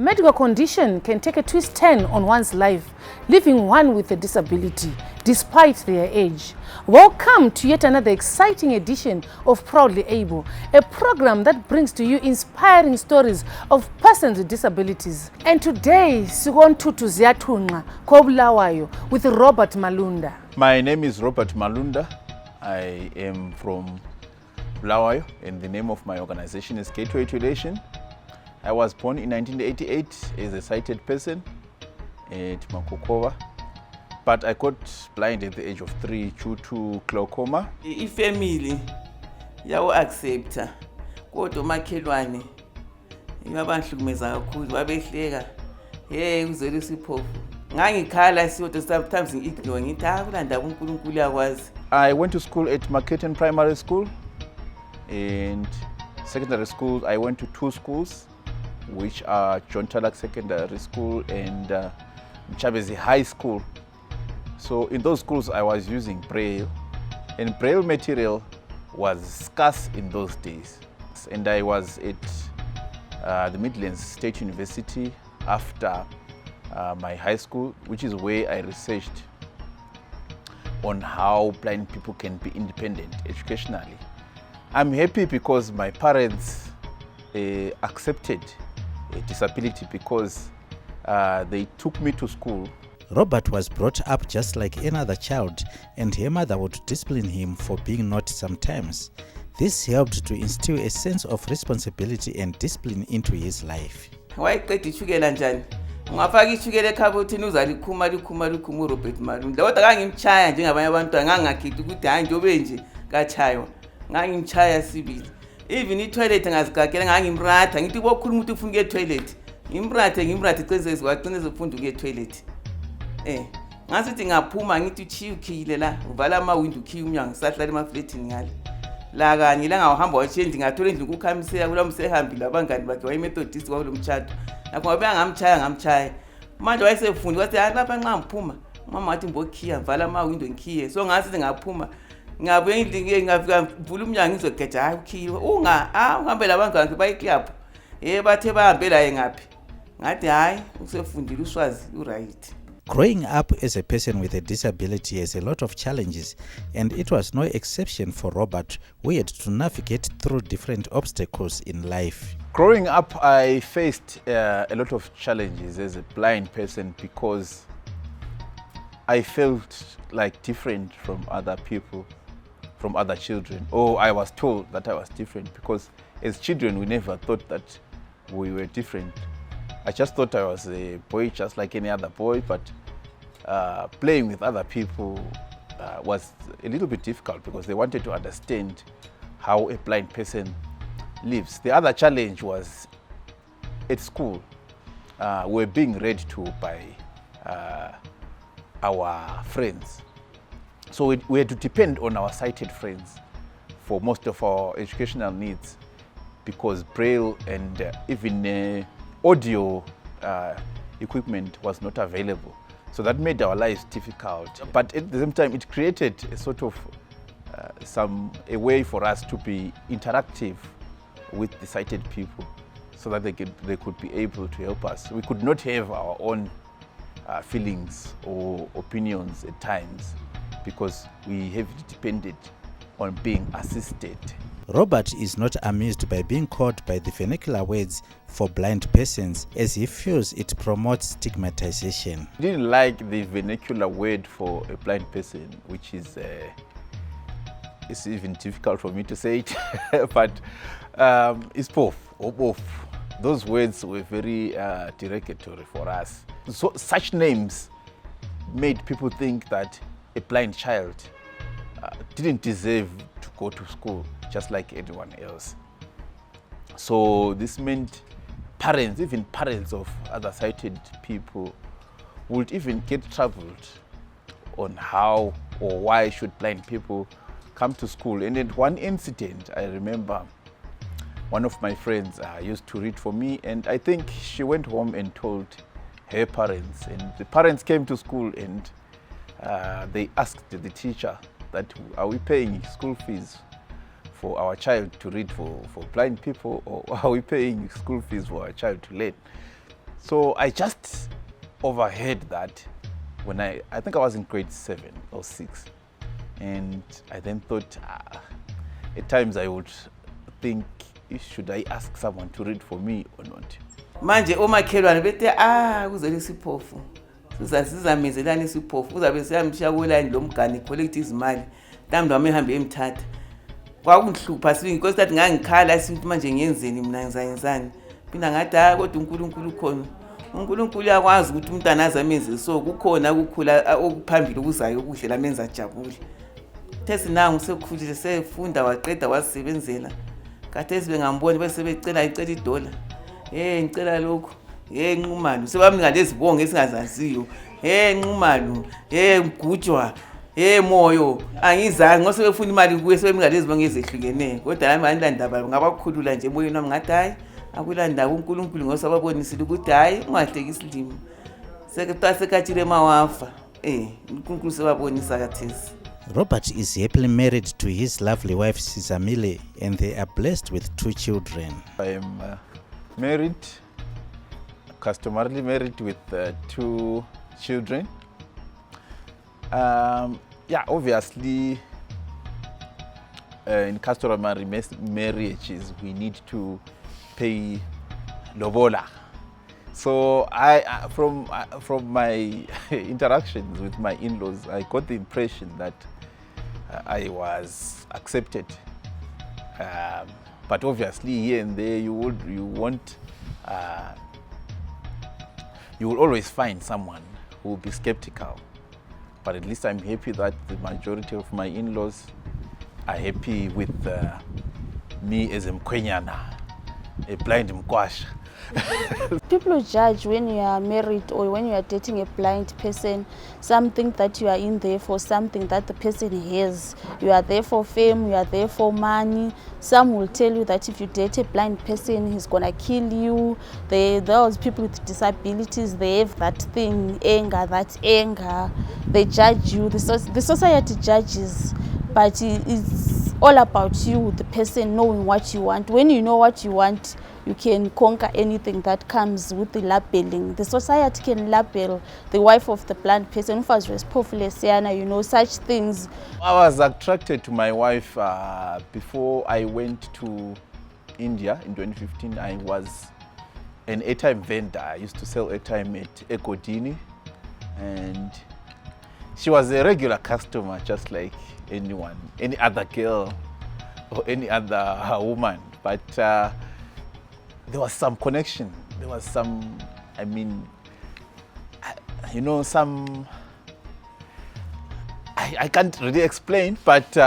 medical condition can take a twist turn on one's life, leaving one with a disability despite their age. Welcome to yet another exciting edition of Proudly Able, a program that brings to you inspiring stories of persons with disabilities. And today, Sigon Tutu Ziatunga Kobulawayo with Robert Malunda. My name is Robert Malunda. I am from Bulawayo, and the name of my organization is Gateway to Elation. I was born in 1988 as a sighted person at Makokova, but I got blind at the age of 3 due to glaucoma. Ifamily yawo accepta kodwa makhelwane iyabanhlukumeza kakhulu babehleka uzele siphofu ngangikhala siyoto sometimes ngiignore ngithi akulanda uNkulunkulu yakwazi. I went to school at Maketen Primary School, and secondary school I went to 2 schools, which are John Talak Secondary School and Mchabezi High School. So in those schools I was using Braille, and Braille material was scarce in those days. And I was at the Midlands State University after my high school, which is where I researched on how blind people can be independent educationally. I'm happy because my parents accepted a disability because they took me to school. Robert was brought up just like any other child, and her mother would discipline him for being naughty sometimes. This helped to instill a sense of responsibility and discipline into his life. Wayiqeda ishukela njani? Ungafaka ishukela ekhabothini uzalikhuma Robert Malunda. Kodwa ngangimchaya njengabanye abantwana, ngangakhithi ukuthi hayi njobe nje kachaywa. Ngangimchaya sibili. Even i-toilet ngazigagela ngangimratha ngithi bokhuluma ukuthi ufuna ukuya e-toilet. Ngimrathe cezezi waqineza ufunda ukuya e-toilet. Ngasithi ngaphuma ngithi uchiya ukhile la uvala ama-window ukhiya umnyango sahlala emafletini ngale. La kanye la ngawuhamba wachendi ngathola endlini kukhamisela kulamsehambile abangani bakhe wayemethodist kwalo mtshato. Lapho ngabe ngamchaya. Manje wayesefundi wathi lapha nxa ngiphuma mama wathi mbokhiya vala ama-window ngikhiye. So ngasithi ngaphuma ngabuye endlini ngafika mvula umnyango ngizogeja hayi ukhiwe uhambe labangani bayiclub bathe bahambe la ngaphi ngathi hayi usefundile uswazi uright. Growing up as a person with a disability has a lot of challenges, and it was no exception for Robert, who had to navigate through different obstacles in life. Growing up, I faced a lot of challenges as a blind person because I felt like different from other people, from other children. Or I was told that I was different because as children we never thought that we were different. I just thought I was a boy just like any other boy, but playing with other people was a little bit difficult because they wanted to understand how a blind person lives. The other challenge was at school. We were being read to by our friends. So we had to depend on our sighted friends for most of our educational needs because Braille and even audio equipment was not available. So that made our lives difficult. But at the same time, it created a sort of a way for us to be interactive with the sighted people so that they could be able to help us. We could not have our own feelings or opinions at times because we heavily depended on being assisted. Robert is not amused by being called by the vernacular words for blind persons, as he feels it promotes stigmatization. I didn't like the vernacular word for a blind person, which is it's even difficult for me to say it, but it's both or both. Those words were very derogatory for us. So such names made people think that a blind child didn't deserve to go to school just like anyone else. So this meant parents, even parents of other sighted people, would even get troubled on how or why should blind people come to school. And at one incident, I remember one of my friends used to read for me, and I think she went home and told her parents, and the parents came to school and they asked the teacher that, are we paying school fees for our child to read for blind people, or are we paying school fees for our child to learn? So I just overheard that when I think I was in grade 7 or 6. And I then thought, at times I would think, should I ask someone to read for me or not? Manje omakhelwane bethe kuzele isiphofu. Sizamenzelana isiphofu. Uzabe siyamshiya kolani lo mgani collect izimali. Mhlawumbe wami ehambe emthatha. Kwakungihlupha singi because that ngangikhala sithi manje ngiyenzeni mina ngizayenzani. Mina ngathi kodwa uNkulunkulu khona. uNkulunkulu uyakwazi ukuthi umntana azamenze so kukhona ukukhula okuphambili okuzayo okuhle lamenza jabule. Thesi nangu sekukhulile sefunda waqeda wasebenzela. Kathesi bengamboni bese becela $1. Ngicela lokho. Nqumalo. Sebamnika lezibongo esingazaziyo. Nqumalo. Mgujwa. Moyo. Angizange ngose befuna imali kuye sebemnika lezibongo ezehlukeneyo. Kodwa nami ngandaba ngabakhulula nje emoyeni wami ngathi hayi akulanda uNkulunkulu ngosababonisile ukuthi hayi ungahleki isilimo. Sekuthiwa sekatshile mawafa. uNkulunkulu sebabonisa kathesi. Robert is happily married to his lovely wife Sizamile, and they are blessed with 2 children. I am married, customarily married with 2 children. Obviously, in customary marriages, we need to pay lobola. So from my interactions with my in-laws, I got the impression that I was accepted. But obviously, here and there, you will always find someone who will be skeptical. But at least I'm happy that the majority of my in-laws are happy with me as a mkwenyana, a blind mkwasha. People judge when you are married or when you are dating a blind person, something that you are in there for, something that the person has. You are there for fame, you are there for money. Some will tell you that if you date a blind person, he's gonna kill you. Those people with disabilities, they have that thing, that anger. They judge you. The society judges, but it's all about you, the person, knowing what you want. When you know what you want, you can conquer anything that comes with the labeling. The society can label the wife of the blind person, such things. I was attracted to my wife before I went to India in 2015. I was an airtime vendor. I used to sell airtime at Ekodini, and she was a regular customer, just like anyone, any other girl or any other woman. But there was some connection. There was some, I can't really explain, but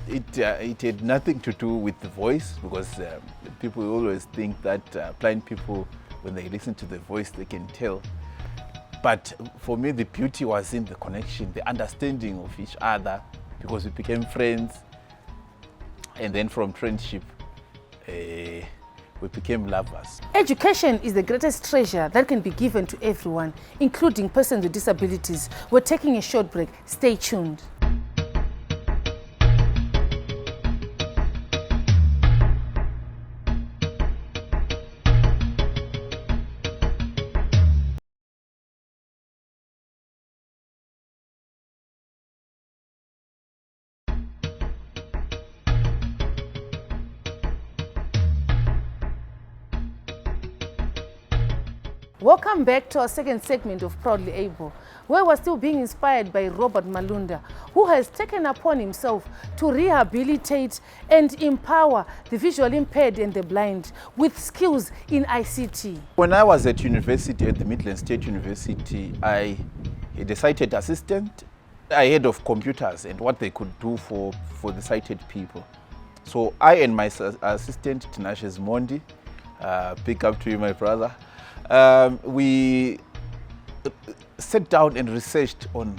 it had nothing to do with the voice, because people always think that blind people, when they listen to the voice, they can tell. But for me, the beauty was in the connection, the understanding of each other, because we became friends. And then from friendship, we became lovers. Education is the greatest treasure that can be given to everyone, including persons with disabilities. We're taking a short break. Stay tuned. Welcome back to our second segment of Proudly Able, where we're still being inspired by Robert Malunda, who has taken upon himself to rehabilitate and empower the visually impaired and the blind with skills in ICT. When I was at university, at the Midland State University, I had a sighted assistant. I heard of computers and what they could do for the sighted people. So I and my assistant, Tinashe Mondi, pick up to you, my brother, we sat down and researched on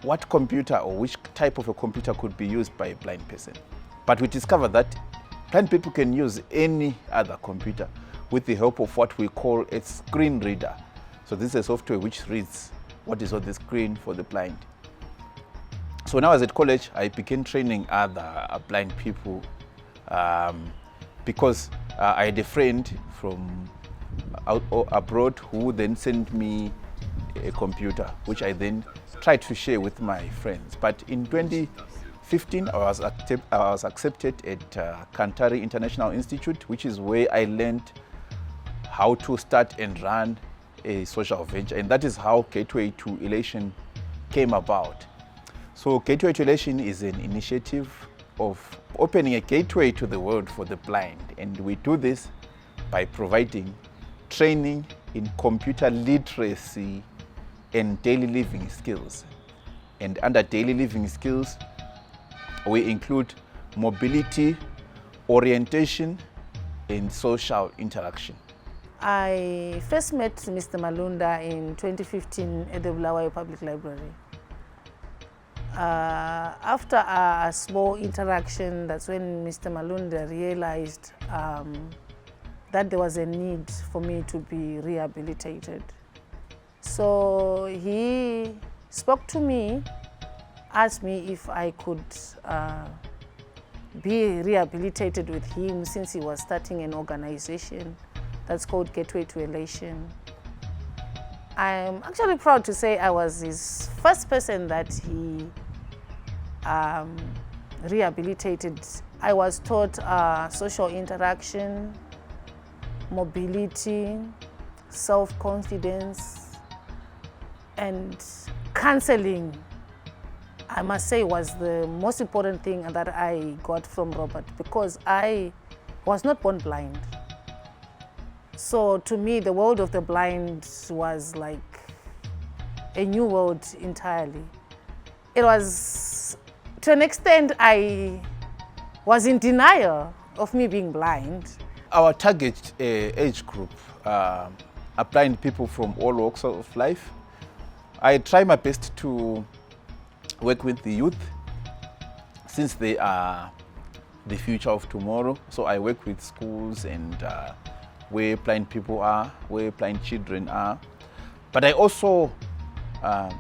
what computer or which type of a computer could be used by a blind person. But we discovered that blind people can use any other computer with the help of what we call a screen reader. So this is a software which reads what is on the screen for the blind. So when I was at college, I began training other blind people because I had a friend from abroad who then sent me a computer, which I then tried to share with my friends. But in 2015, I was accepted at Kantari International Institute, which is where I learned how to start and run a social venture. And that is how Gateway to Elation came about. So Gateway to Elation is an initiative of opening a gateway to the world for the blind. And we do this by providing training in computer literacy and daily living skills. And under daily living skills, we include mobility, orientation, and social interaction. I first met Mr. Malunda in 2015 at the Bulawayo Public Library. After a small interaction, that's when Mr. Malunda realized that there was a need for me to be rehabilitated. So he spoke to me, asked me if I could be rehabilitated with him since he was starting an organization that's called Gateway to Elation. I'm actually proud to say I was his first person that he rehabilitated. I was taught social interaction, mobility, self-confidence, and counseling. I must say was the most important thing that I got from Robert, because I was not born blind. So to me, the world of the blind was like a new world entirely. It was, to an extent, I was in denial of me being blind. Our target age group are blind people from all walks of life. I try my best to work with the youth, since they are the future of tomorrow. So I work with schools and where blind people are, where blind children are. But I also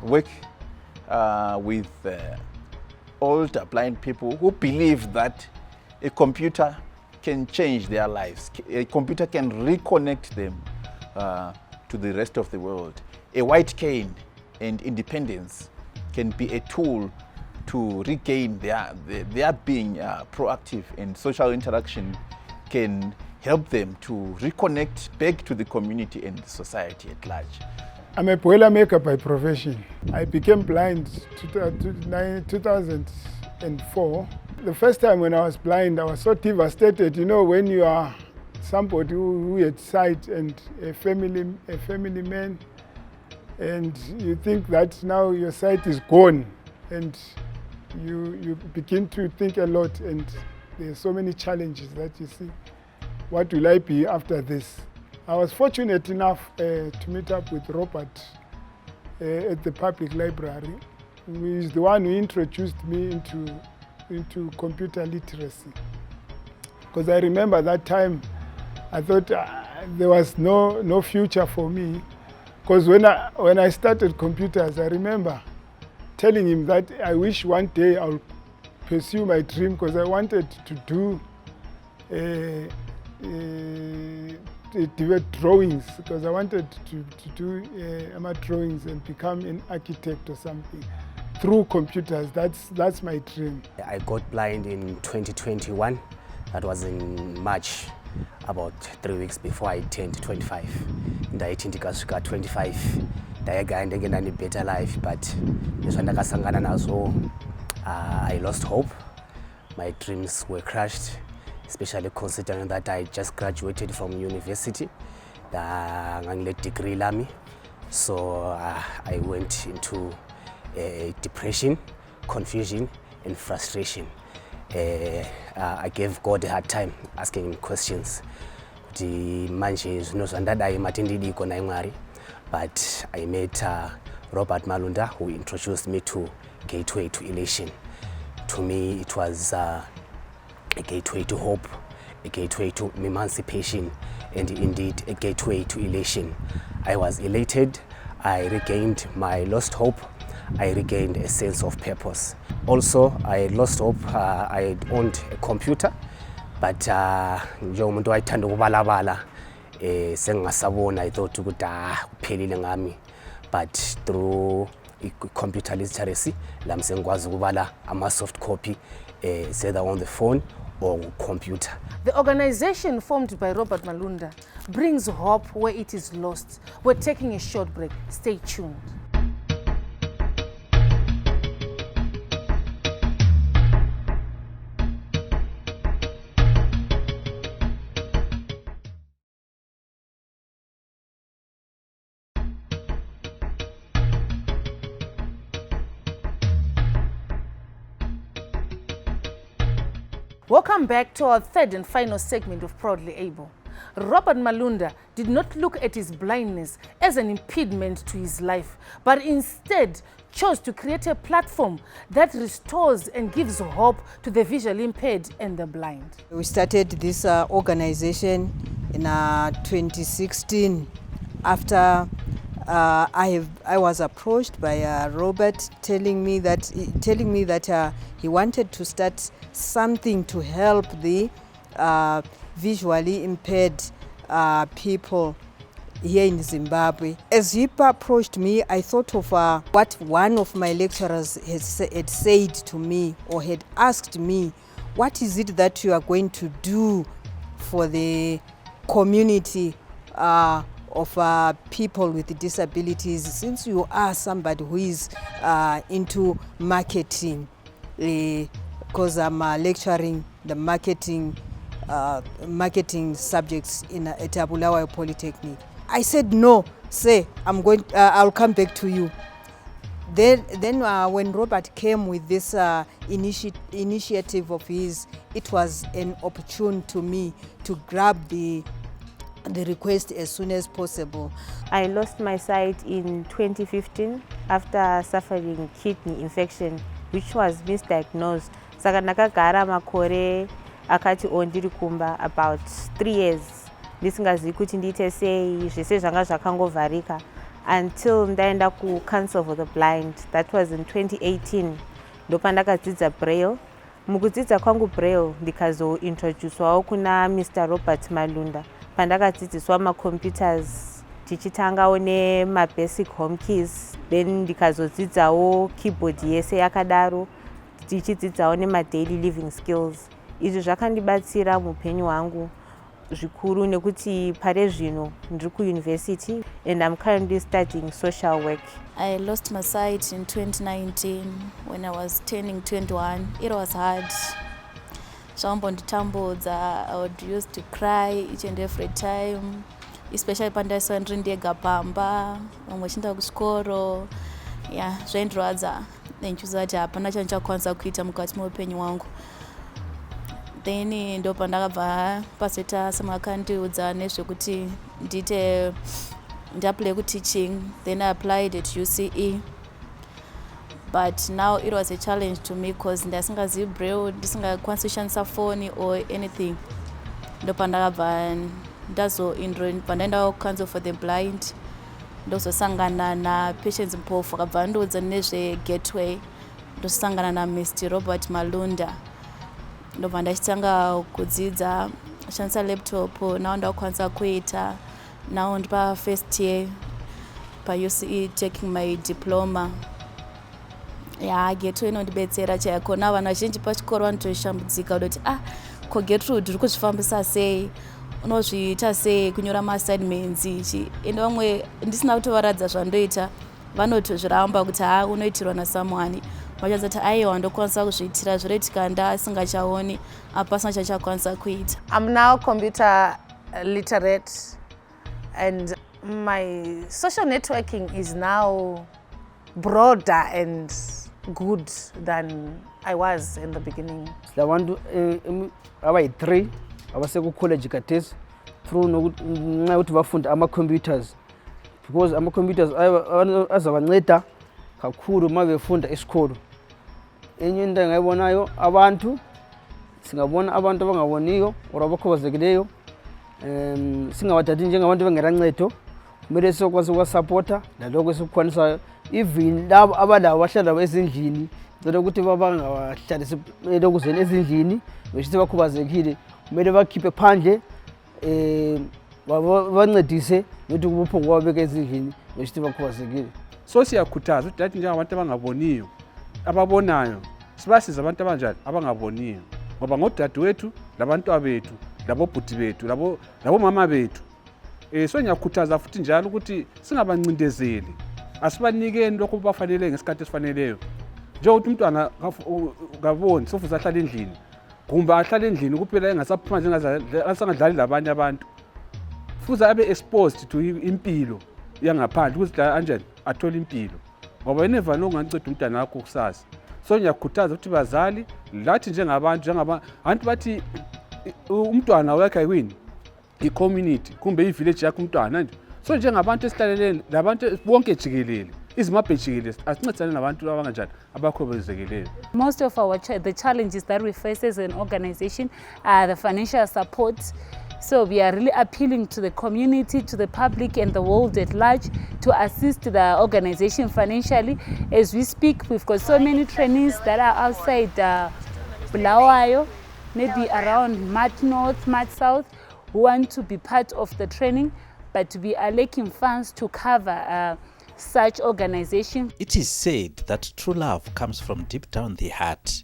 work with older blind people who believe that a computer can change their lives. A computer can reconnect them to the rest of the world. A white cane and independence can be a tool to regain their being proactive, and social interaction can help them to reconnect back to the community and society at large. I'm a boiler maker by profession. I became blind in 2004. The first time when I was blind, I was so devastated. You know, when you are somebody who had sight and a family man, and you think that now your sight is gone, and you begin to think a lot, and there's so many challenges that you see. What will I be after this? I was fortunate enough to meet up with Robert at the public library. He is the one who introduced me into computer literacy. Because I remember that time, I thought there was no future for me. Because when I started computers, I remember telling him that I wish one day I'll pursue my dream, because I wanted to do drawings, because I wanted to do drawings and become an architect or something through computers. That's my dream. I got blind in 2021. That was in March, about 3 weeks before I turned 25. And I turned 25. And again, a better life, but I lost hope. My dreams were crushed, especially considering that I just graduated from university, the degree lami. So I went into depression, confusion, and frustration. I gave God a hard time asking questions. But I met Robert Malunda, who introduced me to Gateway to Elation. To me, it was a gateway to hope, a gateway to emancipation, and indeed a gateway to elation. I was elated. I regained my lost hope. I regained a sense of purpose. Also, I lost hope. I owned a computer, but sengingasabona I thought ukuthi kuphelile ngami, but through computer literacy lami sengikwazi ukubala ama soft copy either on the phone or computer. The organization formed by Robert Malunda brings hope where it is lost. We're taking a short break. Stay tuned. Welcome back to our third and final segment of Proudly Able. Robert Malunda did not look at his blindness as an impediment to his life, but instead chose to create a platform that restores and gives hope to the visually impaired and the blind. We started this organization in 2016 after I was approached by Robert telling me that he wanted to start something to help the visually impaired people here in Zimbabwe. As he approached me, I thought of what one of my lecturers had said to me or had asked me, what is it that you are going to do for the community of people with disabilities, since you are somebody who is into marketing, because I'm lecturing the marketing subjects at Bulawayo Polytechnic. I said no, I'll come back to you. Then when Robert came with this initiative of his, it was an opportunity to me to grab the request as soon as possible. I lost my sight in 2015 after suffering kidney infection, which was misdiagnosed. Saka ndakagara makore akati ondiri kumba about 3 years. Ndisingazivi kuti ndiite sei, zvese zvanga zvakangovharika until ndaenda ku Council for the Blind. That was in 2018. Ndopandakadzidza Braille. Mukudzidza kwangu Braille ndikazointroducewawo kuna Mr. Robert Malunda. Pandakadzidziswa macomputers tichitangawo nemabasic home keys, then ndikazodzidzawo keyboard yese yakadaro, tichidzidzawo nemadaily living skills. Izvi zvakandibatsira muupenyu hwangu zvikuru nekuti pare zvino ndiri kuuniversity and I'm currently studying social work. I lost my sight in 2019 when I was turning 21. It was hard. I would used to cry each and every time, especially pandaiswa ndiri ndega pamba, vamwe vachienda kuchikoro. Zvaindirwadza ndichiziva kuti hapana chandichakwanisa kuita mukati meupenyu hwangu. Then ndo pandakabva pazoita semakandiudza nezvekuti ndiapply kuteaching. Then I applied at UCE. But now it was a challenge to me because ndasingazivi Braille, ndisingakwanisi kushandisa phone or anything. Ndo pandakabva ndaenda Council for the Blind, ndozosangana naPatience Mpofu akabva andiudza nezveGateway, ndosangana naMr. Robert Malunda. Ndobva ndachitanga kudzidza kushandisa laptop, now ndakukwanisa kuita. Now ndipa first year paUCE taking my diploma. Getrude inondibetsera chaiko. Now vanhu vazhinji pachikoro vanotoshambudzika kuti ko Getrude uri kuzvifambisa sei, unozviita sei kunyora maassignments ichi. Ende vamwe ndisina kutovaradza zvandoita vanotozviramba kuti unoitirwa nasomeone. Vachaza kuti aiwa ndokwanisa kuzviitira zviretika ndasingachaoni apasina chachakwanisa kuita. I'm now computer literate and my social networking is now broader and good than I was in the beginning. Labantu abayi-3 abaseku-college khathesi through nokuthi bafunda ama-computers, because ama-computers azabanceda kakhulu uma befunda esikolo. Enye into engayibonayo, abantu singabona abantu abangaboniyo or abakhubazekileyo singabathathi njengabantu bengelancedo, kumele sokwazi ukuwasupporta naloko esikukhwanisayo. Even labo abalabo bahlala ezindlini, ngicela ukuthi bangabahlalisi elokuzeni ezindlini, beshithi bakhubazekile kumele bakhiphe phandle bancedise nokuthi kubuphungu kwababeka ezindlini nokuthi bakhubazekile. So siyakhuthaza ukuthi lathi njengabantu abangaboniyo ababonayo sibasiza abantu abanjani abangaboniyo ngoba ngodadewethu labantwa bethu labobhuti bethu labomama bethu. So ngiyakhuthaza futhi njalo ukuthi singabancindezeli, asibanikeni lokho bafanele ngesikhathi esifaneleyo. Njengokuthi umntwana ngaboni sofuza ahlala endlini kumbe ahlala endlini kuphela engasaphuma njengasangadlali labanye abantu, futhi abe exposed to impilo yangaphandle ukuthi anjani athole impilo ngoba yeneva nonganceda umntwana wakho kusasa. So ngiyakhuthaza ukuthi bazali lathi njengabantu bathi umntwana wakhe ayiwini i-community kumbe i-village yakho umntwana nje. So njengabantu esihlaleleni labantu bonke jikelele izimabhe jikelele asincedisane nabantu abanganjani abakhubazekeleyo. Most of the challenges that we face as an organization are the financial support. So we are really appealing to the community, to the public and the world at large to assist the organization financially. As we speak, we've got so many trainees that are outside Bulawayo, maybe around Mat North, Mat South, who want to be part of the training, but we are lacking funds to cover such organization. It is said that true love comes from deep down the heart.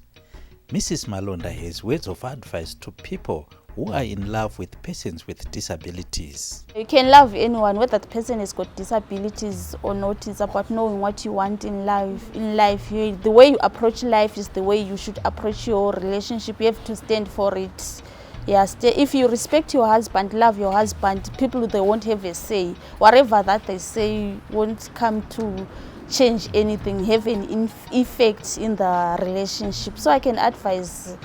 Mrs. Malunda has words of advice to people who are in love with persons with disabilities. You can love anyone, whether the person has got disabilities or not. It's about knowing what you want in life. The way you approach life is the way you should approach your relationship. You have to stand for it. Yes, if you respect your husband, love your husband, people, they won't have a say. Whatever that they say won't come to change anything, have an effect in the relationship. So I can advise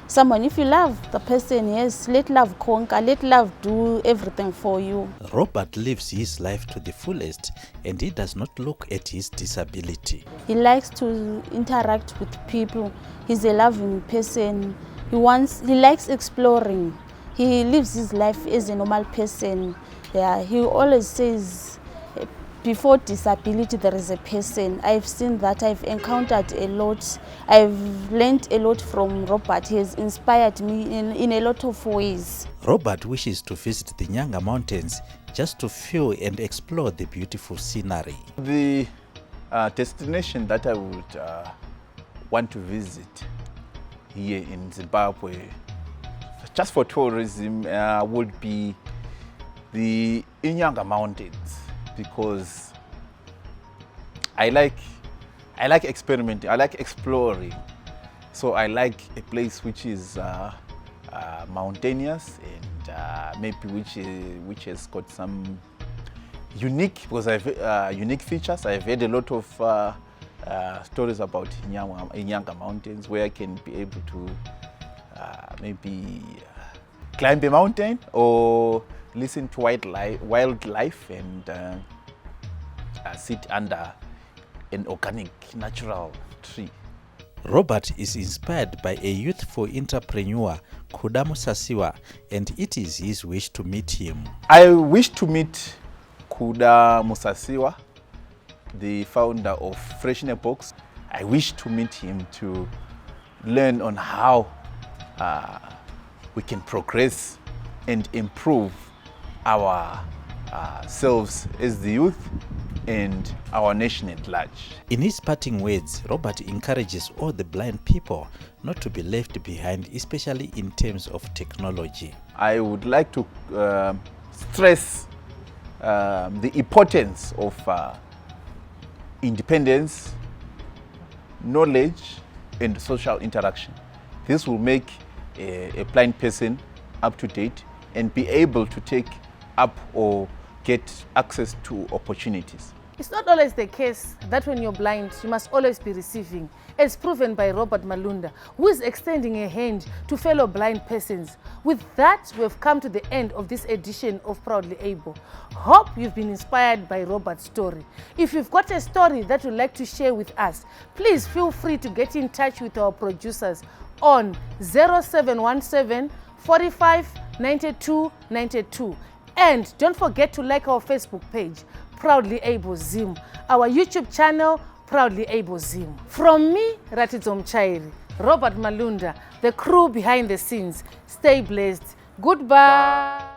someone, if you love the person, yes, let love conquer, let love do everything for you. Robert lives his life to the fullest and he does not look at his disability. He likes to interact with people. He's a loving person. He likes exploring. He lives his life as a normal person. Yeah, he always says, before disability there is a person. I've seen that, I've encountered a lot. I've learned a lot from Robert. He has inspired me in a lot of ways. Robert wishes to visit the Nyanga Mountains just to feel and explore the beautiful scenery. The destination that I would want to visit here in Zimbabwe, just for tourism, would be the Nyanga Mountains, because I like experimenting, I like exploring. So I like a place which is mountainous and maybe which has got some unique, because I've unique features. I've heard a lot of stories about Nyanga Mountains where I can be able to maybe climb a mountain or listen to wildlife and sit under an organic natural tree. Robert is inspired by a youthful entrepreneur, Kuda Musasiwa, and it is his wish to meet him. I wish to meet Kuda Musasiwa, the founder of Freshener Box. I wish to meet him to learn on how we can progress and improve ourselves as the youth and our nation at large. In his parting words, Robert encourages all the blind people not to be left behind, especially in terms of technology. I would like to stress the importance of independence, knowledge, and social interaction. This will make a blind person up to date and be able to take up or get access to opportunities. It's not always the case that when you're blind, you must always be receiving, as proven by Robert Malunda, who is extending a hand to fellow blind persons. With that, we've come to the end of this edition of Proudly Able. Hope you've been inspired by Robert's story. If you've got a story that you'd like to share with us, please feel free to get in touch with our producers on 0717 45 92 92. And don't forget to like our Facebook page, Proudly Able Zim, our YouTube channel, Proudly Able Zim. From me, Ratizo Mchairi, Robert Malunda, the crew behind the scenes, stay blessed. Goodbye.